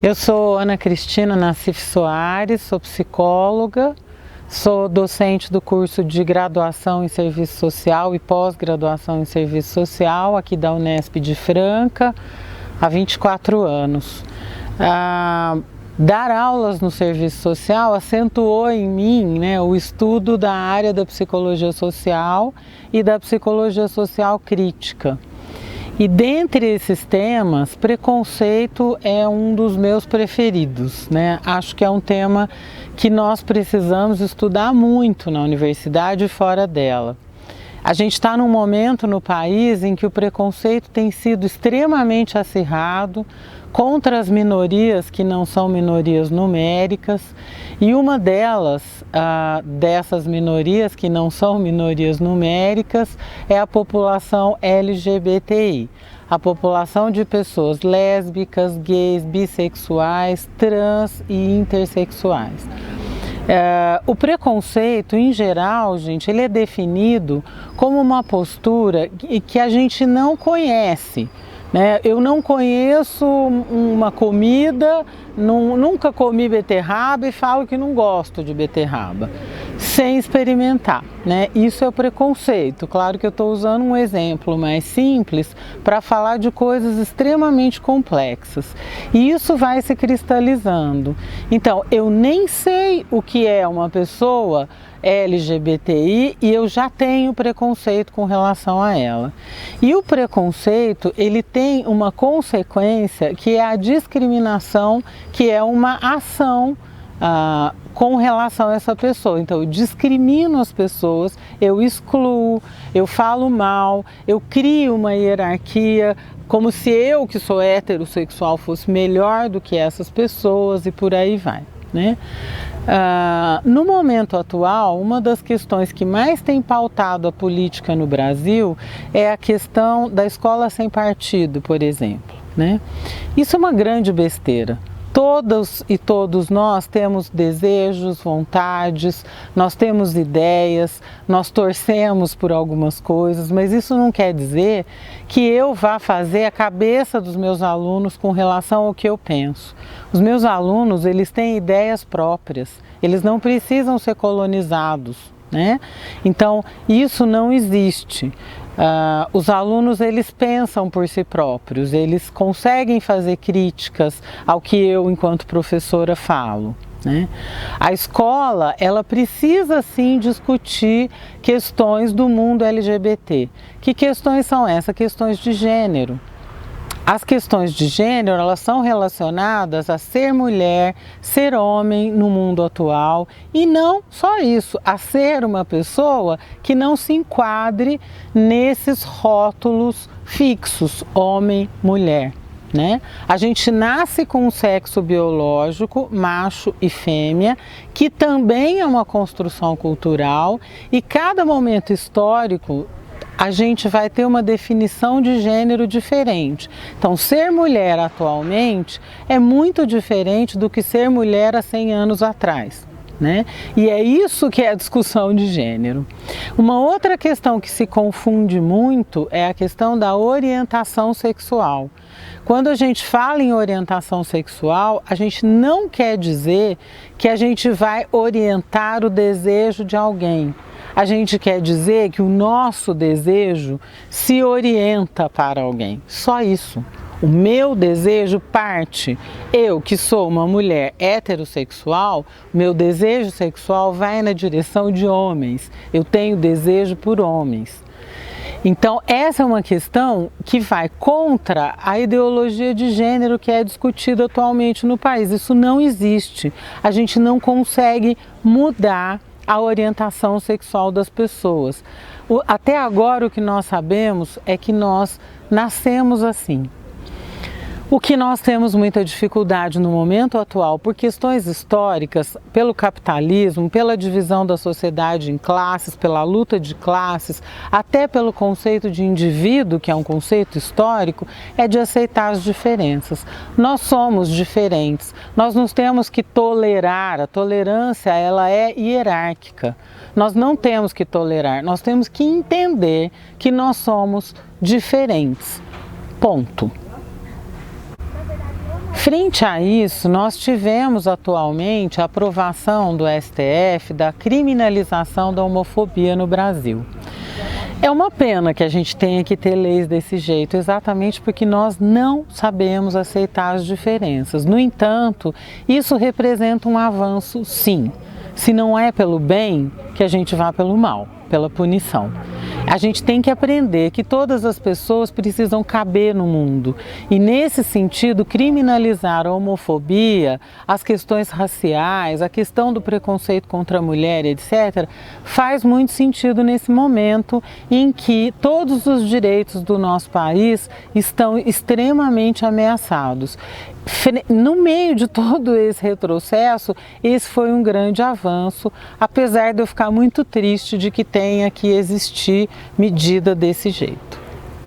Eu sou Ana Cristina Nassif Soares, sou psicóloga, sou docente do curso de graduação em serviço social e pós-graduação em serviço social aqui da Unesp de Franca há 24 anos. Dar aulas no serviço social acentuou em mim, o estudo da área da psicologia social e da psicologia social crítica. E dentre esses temas, preconceito é um dos meus preferidos, Acho que é um tema que nós precisamos estudar muito na universidade e fora dela. A gente está num momento no país em que o preconceito tem sido extremamente acirrado contra as minorias que não são minorias numéricas, e uma dessas minorias que não são minorias numéricas é a população LGBTI, a população de pessoas lésbicas, gays, bissexuais, trans e intersexuais. O preconceito, em geral, gente, ele é definido como uma postura que a gente não conhece. Eu não conheço uma comida, nunca comi beterraba e falo que não gosto de beterraba, sem experimentar, Isso é o preconceito. Claro que eu estou usando um exemplo mais simples para falar de coisas extremamente complexas. E isso vai se cristalizando. Então, eu nem sei o que é uma pessoa LGBTI e eu já tenho preconceito com relação a ela. E o preconceito, ele tem uma consequência que é a discriminação, que é uma ação com relação a essa pessoa. Então, eu discrimino as pessoas, eu excluo, eu falo mal, eu crio uma hierarquia, como se eu, que sou heterossexual, fosse melhor do que essas pessoas, e por aí vai, No momento atual, uma das questões que mais tem pautado a política no Brasil é a questão da escola sem partido, por exemplo, Isso é uma grande besteira. Todas e todos nós temos desejos, vontades, nós temos ideias, nós torcemos por algumas coisas, mas isso não quer dizer que eu vá fazer a cabeça dos meus alunos com relação ao que eu penso. Os meus alunos, eles têm ideias próprias, eles não precisam ser colonizados, Então, isso não existe. Os alunos, eles pensam por si próprios, eles conseguem fazer críticas ao que eu, enquanto professora, falo. A escola, ela precisa sim discutir questões do mundo LGBT. Que questões são essas? Questões de gênero. As questões de gênero, elas são relacionadas a ser mulher, ser homem no mundo atual, e não só isso, a ser uma pessoa que não se enquadre nesses rótulos fixos, homem, mulher. A gente nasce com um sexo biológico, macho e fêmea, que também é uma construção cultural, e cada momento histórico a gente vai ter uma definição de gênero diferente. Então, ser mulher atualmente é muito diferente do que ser mulher há 100 anos atrás. E é isso que é a discussão de gênero. Uma outra questão que se confunde muito é a questão da orientação sexual. Quando a gente fala em orientação sexual, a gente não quer dizer que a gente vai orientar o desejo de alguém. A gente quer dizer que o nosso desejo se orienta para alguém. Só isso. O meu desejo parte. Eu, que sou uma mulher heterossexual, meu desejo sexual vai na direção de homens. Eu tenho desejo por homens. Então, essa é uma questão que vai contra a ideologia de gênero que é discutida atualmente no país. Isso não existe. A gente não consegue mudar a orientação sexual das pessoas. Até agora, o que nós sabemos é que nós nascemos assim. O que nós temos muita dificuldade no momento atual, por questões históricas, pelo capitalismo, pela divisão da sociedade em classes, pela luta de classes, até pelo conceito de indivíduo, que é um conceito histórico, é de aceitar as diferenças. Nós somos diferentes, nós não temos que tolerar, a tolerância ela é hierárquica. Nós não temos que tolerar, nós temos que entender que nós somos diferentes. Ponto. Frente a isso, nós tivemos atualmente a aprovação do STF da criminalização da homofobia no Brasil. É uma pena que a gente tenha que ter leis desse jeito, exatamente porque nós não sabemos aceitar as diferenças. No entanto, isso representa um avanço, sim. Se não é pelo bem, que a gente vá pelo mal, pela punição. A gente tem que aprender que todas as pessoas precisam caber no mundo e, nesse sentido, criminalizar a homofobia, as questões raciais, a questão do preconceito contra a mulher, etc., faz muito sentido nesse momento em que todos os direitos do nosso país estão extremamente ameaçados. No meio de todo esse retrocesso, esse foi um grande avanço, apesar de eu ficar muito triste de que tenha que existir medida desse jeito.